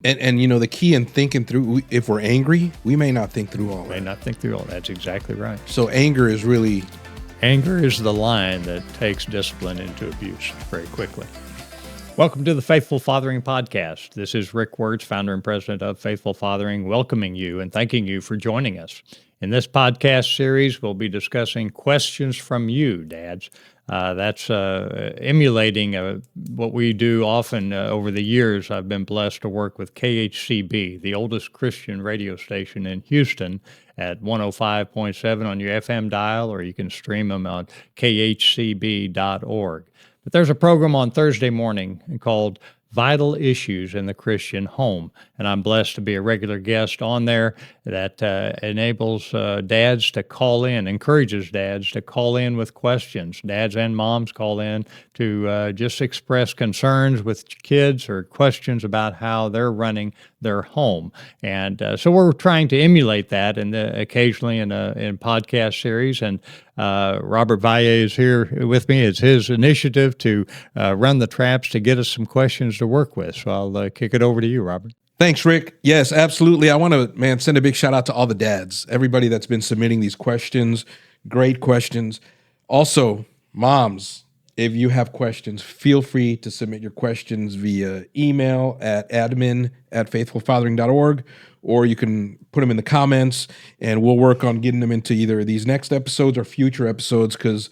And the key in thinking through, if we're angry, we may not think through all that. May not think through all. That's exactly right. So anger is really... Anger is the line that takes discipline into abuse very quickly. Welcome to the Faithful Fathering Podcast. This is Rick Wirtz, founder and president of Faithful Fathering, welcoming you and thanking you for joining us. In this podcast series, we'll be discussing questions from you, dads. That's emulating what we do often over the years. I've been blessed to work with KHCB, the oldest Christian radio station in Houston, at 105.7 on your FM dial, or you can stream them on khcb.org. But there's a program on Thursday morning called Vital Issues in the Christian Home, and I'm blessed to be a regular guest on there that enables dads to call in, encourages dads to call in with questions. Dads and moms call in to just express concerns with kids or questions about how they're running their home. And so we're trying to emulate that occasionally in podcast series. And Robert Valle is here with me. It's his initiative to run the traps to get us some questions to work with. So I'll kick it over to you, Robert. Thanks, Rick. Yes, absolutely. I want to, send a big shout out to all the dads, everybody that's been submitting these questions. Great questions. Also, moms, if you have questions, feel free to submit your questions via email at admin@faithfulfathering.org, or you can put them in the comments, and we'll work on getting them into either these next episodes or future episodes, because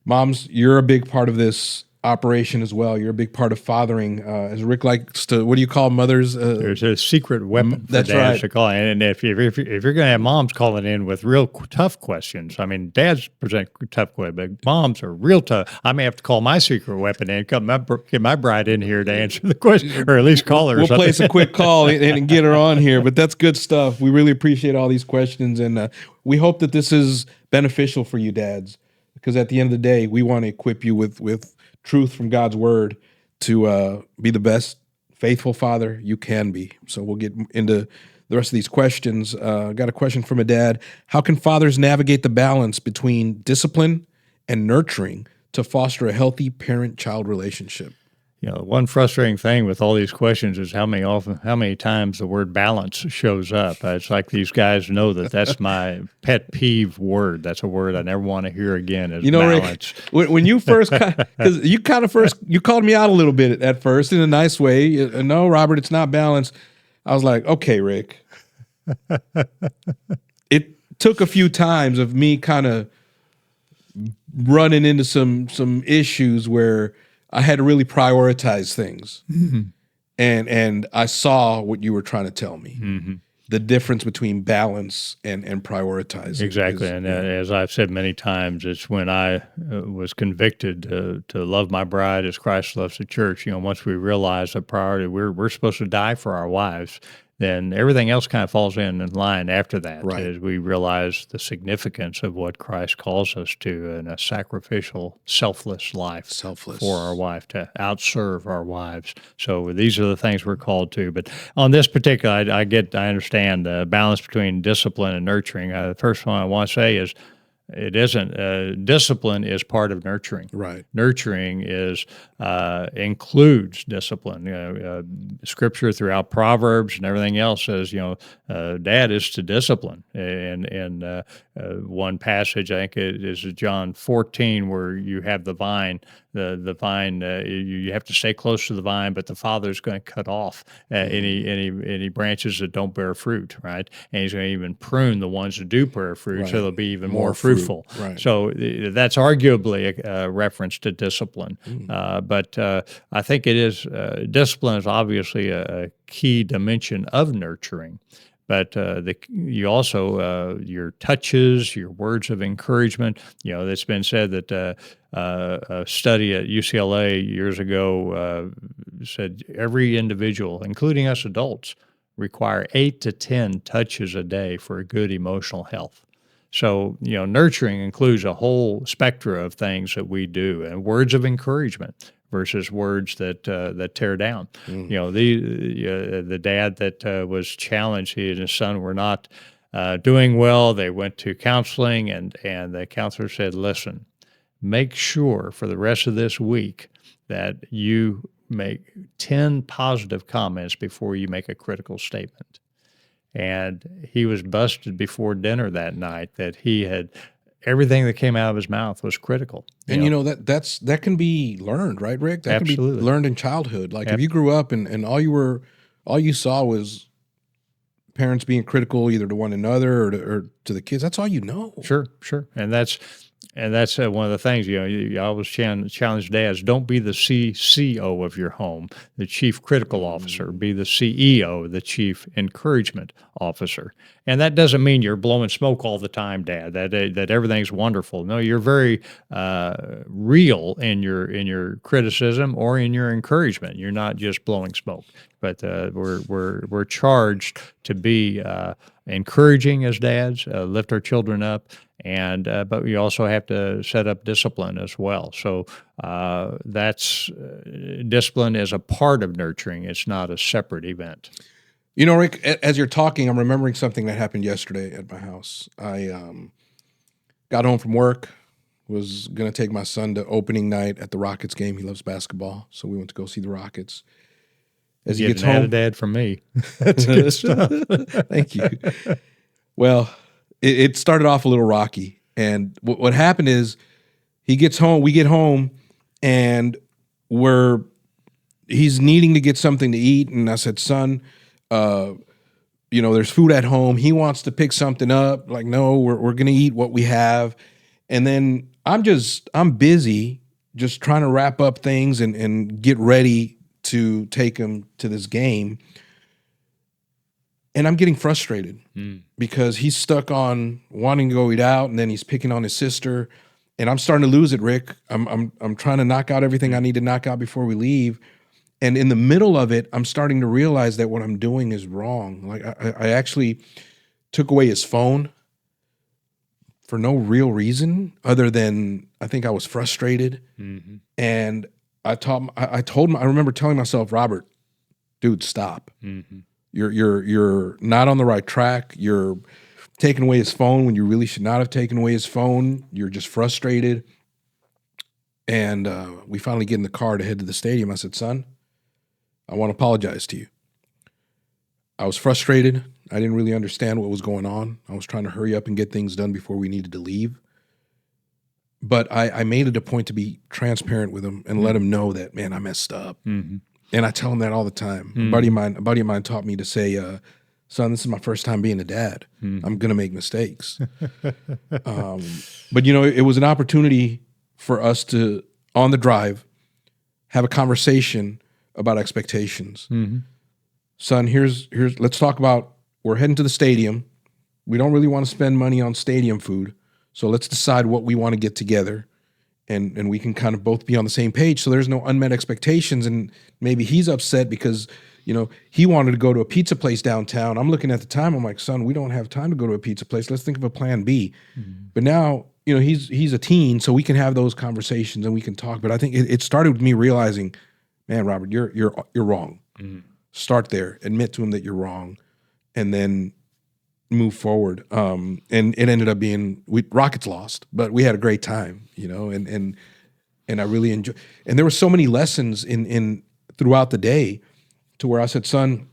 moms, you're a big part of this operation as well. You're a big part of fathering. As Rick likes to, what do you call mothers? There's a secret weapon for that's dads right. to call in. And if you're going to have moms calling in with real tough questions, dads present tough questions, but moms are real tough. I may have to call my secret weapon in, get my bride in here to answer the question, or at least call her. We'll place a quick call and get her on here, but that's good stuff. We really appreciate all these questions, and we hope that this is beneficial for you dads, because at the end of the day, we want to equip you with truth from God's word to be the best faithful father you can be. So we'll get into the rest of these questions. Got a question from a dad. How can fathers navigate the balance between discipline and nurturing to foster a healthy parent-child relationship? One frustrating thing with all these questions is how many times the word balance shows up. It's like these guys know that's my pet peeve word. That's a word I never want to hear again. Is balance. Rick, when you first, because you called me out a little bit at first in a nice way. No, Robert, it's not balance. I was like, okay, Rick. It took a few times of me kind of running into some issues where I had to really prioritize things. Mm-hmm. And I saw what you were trying to tell me. Mm-hmm. The difference between balance and prioritizing. Exactly. As I've said many times, it's when I was convicted to love my bride as Christ loves the church. Once we realize the priority, we're supposed to die for our wives, then everything else kind of falls in line after that, right, as we realize the significance of what Christ calls us to in a sacrificial, selfless life for our wife, to outserve our wives. So these are the things we're called to. But on this particular, I understand the balance between discipline and nurturing. The first one I want to say is, it isn't. Discipline is part of nurturing. Right. Nurturing includes discipline. Scripture throughout Proverbs and everything else says, dad is to discipline. And one passage, I think it is John 14, where you have the vine. The vine, you have to stay close to the vine, but the Father's going to cut off any branches that don't bear fruit, right? And He's going to even prune the ones that do bear fruit, right, so they'll be even more fruitful. Right. So that's arguably a reference to discipline. But I think it is, discipline is obviously a key dimension of nurturing. But you also, your touches, your words of encouragement, it's been said that a study at UCLA years ago said every individual, including us adults, require 8 to 10 touches a day for a good emotional health. So, nurturing includes a whole spectrum of things that we do, and words of encouragement versus words that tear down. The dad that was challenged, he and his son were not doing well. They went to counseling, and the counselor said, listen, make sure for the rest of this week that you make 10 positive comments before you make a critical statement. And he was busted before dinner that night that he had everything that came out of his mouth was critical. And that can be learned, right, Rick? That can be Absolutely. learned in childhood. Like if you grew up and all you saw was parents being critical either to one another or to the kids, that's all you know. Sure. And that's one of the things, you always challenge dads, don't be the CCO of your home, the chief critical officer, be the CEO, the chief encouragement officer. And that doesn't mean you're blowing smoke all the time, Dad, that everything's wonderful. No, you're very real in your criticism or in your encouragement. You're not just blowing smoke, but we're charged to be encouraging as dads, lift our children up, and but we also have to set up discipline as well. So that's discipline is a part of nurturing. It's not a separate event. Rick, as you're talking, I'm remembering something that happened yesterday at my house. I got home from work, was going to take my son to opening night at the Rockets game. He loves basketball, so we went to go see the Rockets. As he gets home, dad from me. That's good stuff. Thank you. Well, it started off a little rocky, and what happened is he gets home, we get home, and he's needing to get something to eat, and I said, son, there's food at home. He wants to pick something up. Like, no, we're gonna eat what we have, and then I'm busy just trying to wrap up things and get ready to take him to this game. And I'm getting frustrated because he's stuck on wanting to go eat out, and then he's picking on his sister, and I'm starting to lose it, Rick. I'm trying to knock out everything I need to knock out before we leave, and in the middle of it, I'm starting to realize that what I'm doing is wrong. Like I actually took away his phone for no real reason other than I think I was frustrated, and I told him. I remember telling myself, Robert, dude, stop. You're not on the right track. You're taking away his phone when you really should not have taken away his phone. You're just frustrated. And we finally get in the car to head to the stadium. I said, son, I want to apologize to you. I was frustrated. I didn't really understand what was going on. I was trying to hurry up and get things done before we needed to leave. But I made it a point to be transparent with him and let him know that, man, I messed up. And I tell him that all the time. A buddy of mine taught me to say, son, this is my first time being a dad. I'm going to make mistakes. But, it was an opportunity for us to, on the drive, have a conversation about expectations. Son, let's talk about, we're heading to the stadium. We don't really want to spend money on stadium food. So let's decide what we want to get together. And we can kind of both be on the same page so there's no unmet expectations, and maybe he's upset because, he wanted to go to a pizza place downtown. I'm looking at the time, I'm like, son, we don't have time to go to a pizza place. Let's think of a plan B. But now, he's a teen, so we can have those conversations and we can talk. But I think it started with me realizing, man, Robert, you're wrong. Start there, admit to him that you're wrong, and then move forward. And it ended up being Rockets lost, but we had a great time, and I really enjoyed. And there were so many lessons in throughout the day, to where I said, son,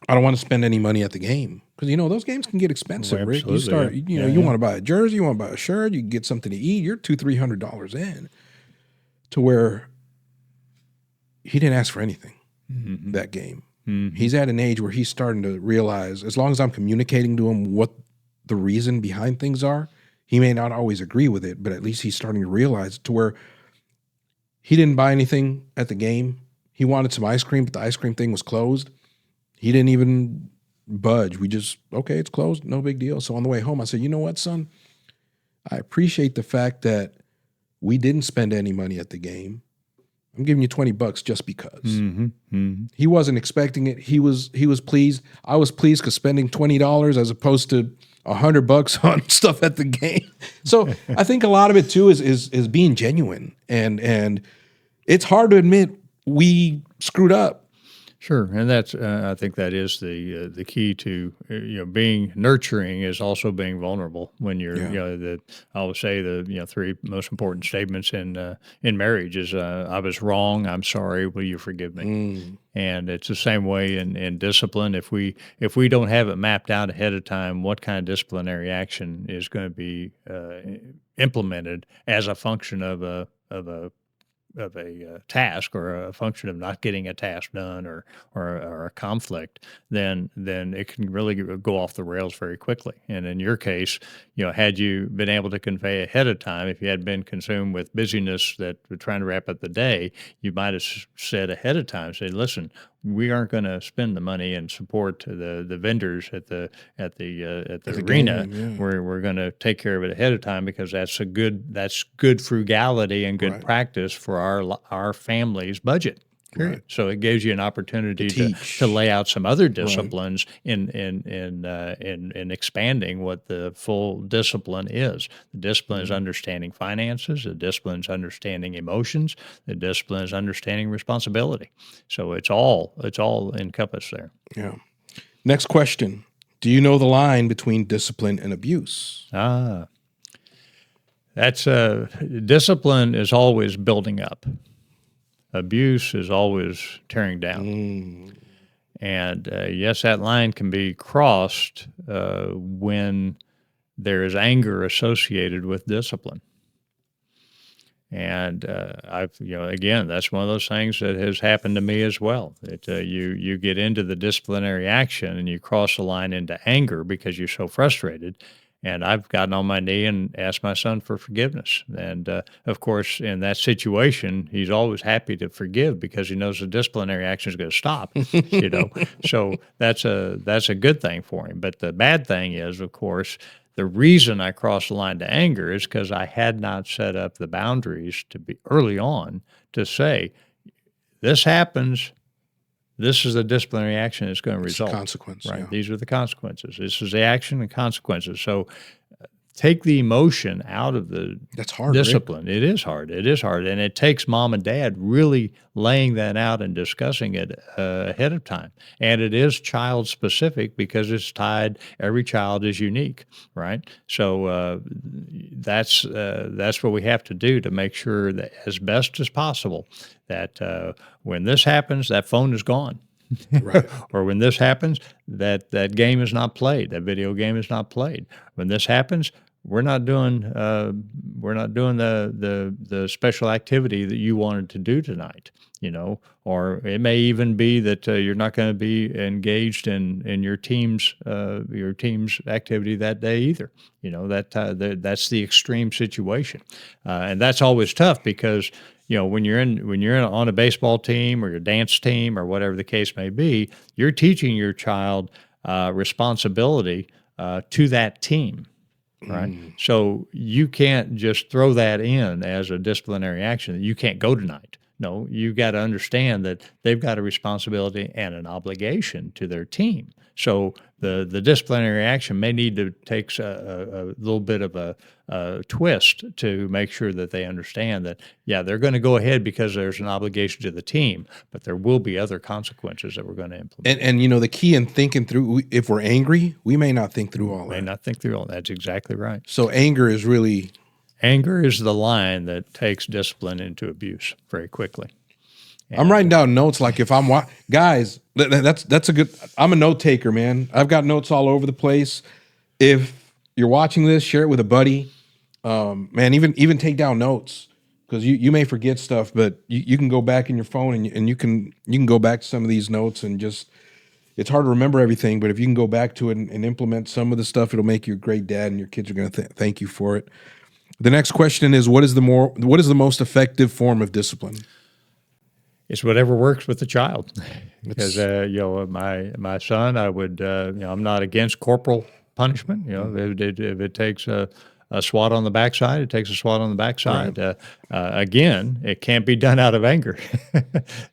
I don't want to spend any money at the game because those games can get expensive. Rick, you start, you want to buy a jersey, you want to buy a shirt, you can get something to eat. You're $200-$300 in. To where he didn't ask for anything that game. He's at an age where he's starting to realize, as long as I'm communicating to him what the reason behind things are, he may not always agree with it, but at least he's starting to realize, to where he didn't buy anything at the game. He wanted some ice cream, but the ice cream thing was closed. He didn't even budge. We just, okay, it's closed, no big deal. So on the way home, I said, you know what, son? I appreciate the fact that we didn't spend any money at the game. I'm giving you $20 just because. He wasn't expecting it. He was pleased. I was pleased because spending $20 as opposed to $100 on stuff at the game. So I think a lot of it too is being genuine, and it's hard to admit we screwed up. Sure, and that's I think that is the key to being nurturing is also being vulnerable when you're Yeah. I always say the three most important statements in marriage is I was wrong, I'm sorry, will you forgive me? Mm, And it's the same way in discipline. If we don't have it mapped out ahead of time, what kind of disciplinary action is going to be implemented as a function of a task or a function of not getting a task done or a conflict, then it can really go off the rails very quickly. And in your case, had you been able to convey ahead of time, if you had been consumed with busyness that were trying to wrap up the day, you might have said ahead of time, say, listen, we aren't going to spend the money and support the vendors at the at the arena. game, yeah. We're going to take care of it ahead of time because that's good frugality and good Right, practice for our family's budget. right. Period. So it gives you an To opportunity to teach. lay out some other Right. disciplines in expanding what the full discipline is. The discipline is Mhm. understanding finances. The discipline is understanding emotions. The discipline is understanding responsibility. So it's all encompassed there. Yeah. Next question. Do you know the line between discipline and abuse? Ah, that's discipline is always building up. Abuse is always tearing down. Mm, And yes, that line can be crossed when there is anger associated with discipline. And again, that's one of those things that has happened to me as well. That you get into the disciplinary action and you cross the line into anger because you're so frustrated. And I've gotten on my knee and asked my son for forgiveness. And of course, in that situation, he's always happy to forgive because he knows the disciplinary action is going to stop. You know, so that's a good thing for him. But the bad thing is, of course, the reason I crossed the line to anger is because I had not set up the boundaries to be early on to say, this happens, this is the disciplinary action that's going to it's a result, consequence. right? Yeah. These are the consequences. This is the action and consequences. So take the emotion out of the That's hard, Rick. discipline. It is hard. It is hard. And it takes mom and dad really laying that out and discussing it ahead of time. And it is child specific because it's tied, every child is unique, right? So that's what we have to do to make sure that as best as possible that when this happens, that phone is gone. Right. Or when this happens, that game is not played, that video game is not played. When this happens, we're not doing the special activity that you wanted to do tonight. Or it may even be that you're not going to be engaged in your team's activity that day either. That's the extreme situation, and that's always tough because when you're on a baseball team or your dance team or whatever the case may be, you're teaching your child responsibility to that team, right? Mm, So you can't just throw that in as a disciplinary action. You can't go tonight. No, you got to understand that they've got a responsibility and an obligation to their team. So the disciplinary action may need to take a little bit of a twist to make sure that they understand that, yeah, they're going to go ahead because there's an obligation to the team, but there will be other consequences that we're going to implement. and the key in thinking through, if we're angry, we may not think through all May that. not think through all. That's exactly right. So anger is really Anger is the line that takes discipline into abuse very quickly. I'm writing down notes like if I'm guys, that's a good. I'm a note taker, man. I've got notes all over the place. If you're watching this, share it with a buddy. Man, even take down notes because you may forget stuff, but you can go back in your phone and you can go back to some of these notes and just. It's hard to remember everything, but if you can go back to it and implement some of the stuff, it'll make you a great dad, and your kids are going to thank you for it. The next question is what is the most effective form of discipline? It's whatever works with the child. Because It's my son, I would I'm not against corporal punishment. If it takes a a swat on the backside, it takes a swat on the backside. Again, it can't be done out of anger.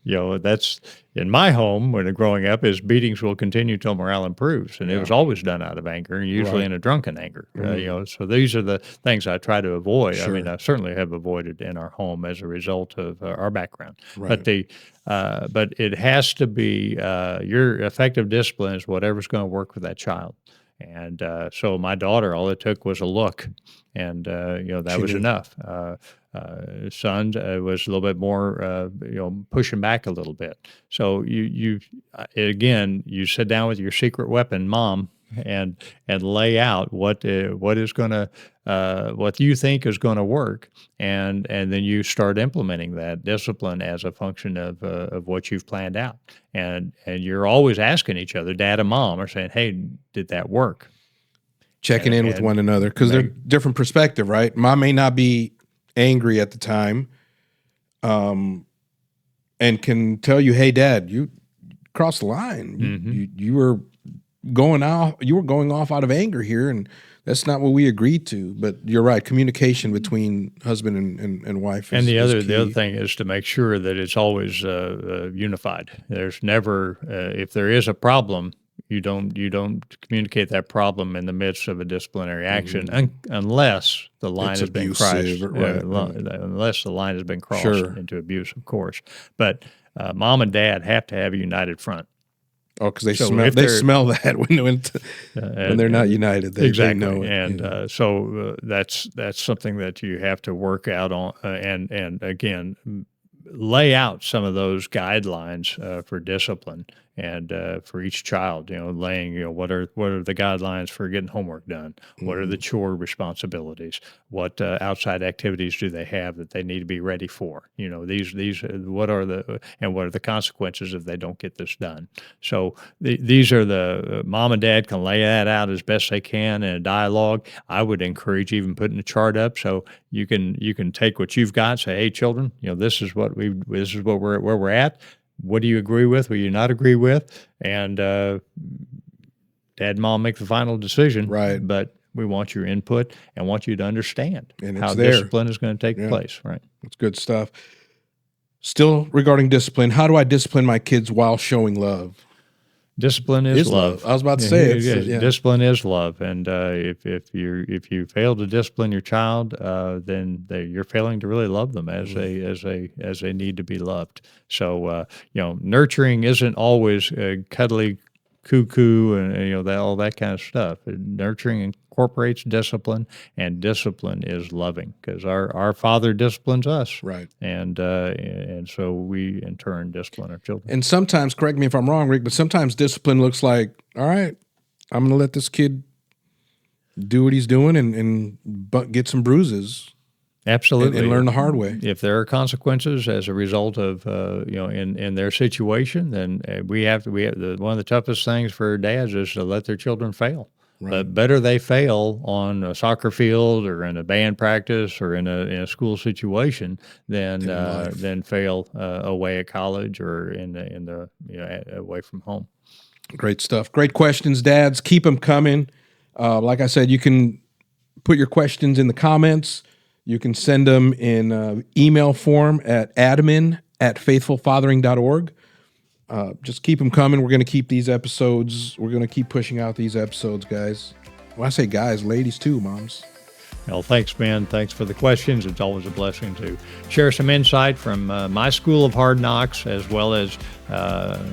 That's in my home when growing up is beatings will continue till morale improves, and it was always done out of anger, usually in a drunken anger. So these are the things I try to avoid. I mean, I certainly have avoided in our home as a result of our background. But but it has to be your effective discipline is whatever's going to work with that child. And so my daughter, all it took was a look, and that was enough. Son was a little bit more, pushing back a little bit. So you again, you sit down with your secret weapon, mom, and lay out what is going to what you think is going to work, and then you start implementing that discipline as a function of what you've planned out, and you're always asking each other, dad and mom are saying, hey, did that work? Checking in with one another, because they're different perspective, right? Mom may not be angry at the time, and can tell you, hey, dad, you crossed the line. You were going off out of anger here, and that's not what we agreed to. But you're right, communication between husband and wife is, and the other key. Thing is to make sure that it's always unified. There's never if there is a problem, you don't communicate that problem in the midst of a disciplinary action unless the line has been crossed. Unless the line has been crossed into abuse, of course. But mom and dad have to have a united front. Oh, because they smell that when they're not united. They know it. And so that's something that you have to work out on, and again, lay out some of those guidelines for discipline and for each child. Laying what are the guidelines for getting homework done? What are the chore responsibilities? What outside activities do they have that they need to be ready for? These what are the consequences if they don't get this done? So these are the mom and dad can lay that out as best they can in a dialogue. I would encourage even putting a chart up so you can take what you've got, say, hey, children, this is where we're at. What do you agree with? What do you not agree with? And dad and mom make the final decision. Right. But we want your input and want you to understand and how discipline is going to take place. Right. That's good stuff. Still regarding discipline, how do I discipline my kids while showing love? Discipline is love. I was about to say discipline is love, and if you fail to discipline your child, then you're failing to really love them as they need to be loved. So nurturing isn't always cuddly cuckoo and all that kind of stuff. Nurturing incorporates discipline, and discipline is loving because our Father disciplines us, right? And so we in turn discipline our children. And sometimes, correct me if I'm wrong, Rick, but sometimes discipline looks like, all right, I'm going to let this kid do what he's doing and get some bruises. Absolutely, and learn the hard way. If there are consequences as a result of in their situation, then we have one of the toughest things for dads is to let their children fail. Right. But better they fail on a soccer field or in a band practice or in a school situation than fail away at college or in the away from home. Great stuff. Great questions, dads. Keep them coming. Like I said, you can put your questions in the comments. You can send them in email form at admin@faithfulfathering.org. Just keep them coming. We're going to keep these episodes. We're going to keep pushing out these episodes, guys. When I say guys, ladies too, moms. Well, thanks, Ben. Thanks for the questions. It's always a blessing to share some insight from my school of hard knocks, as well as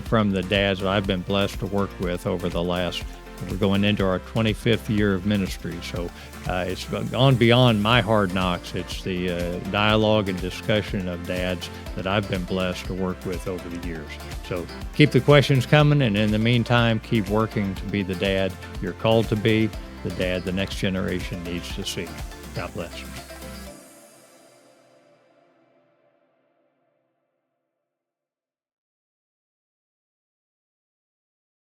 from the dads that I've been blessed to work with over the last. We're going into our 25th year of ministry, so it's gone beyond my hard knocks. It's the dialogue and discussion of dads that I've been blessed to work with over the years. So keep the questions coming, and in the meantime, keep working to be the dad you're called to be, the dad the next generation needs to see. God bless.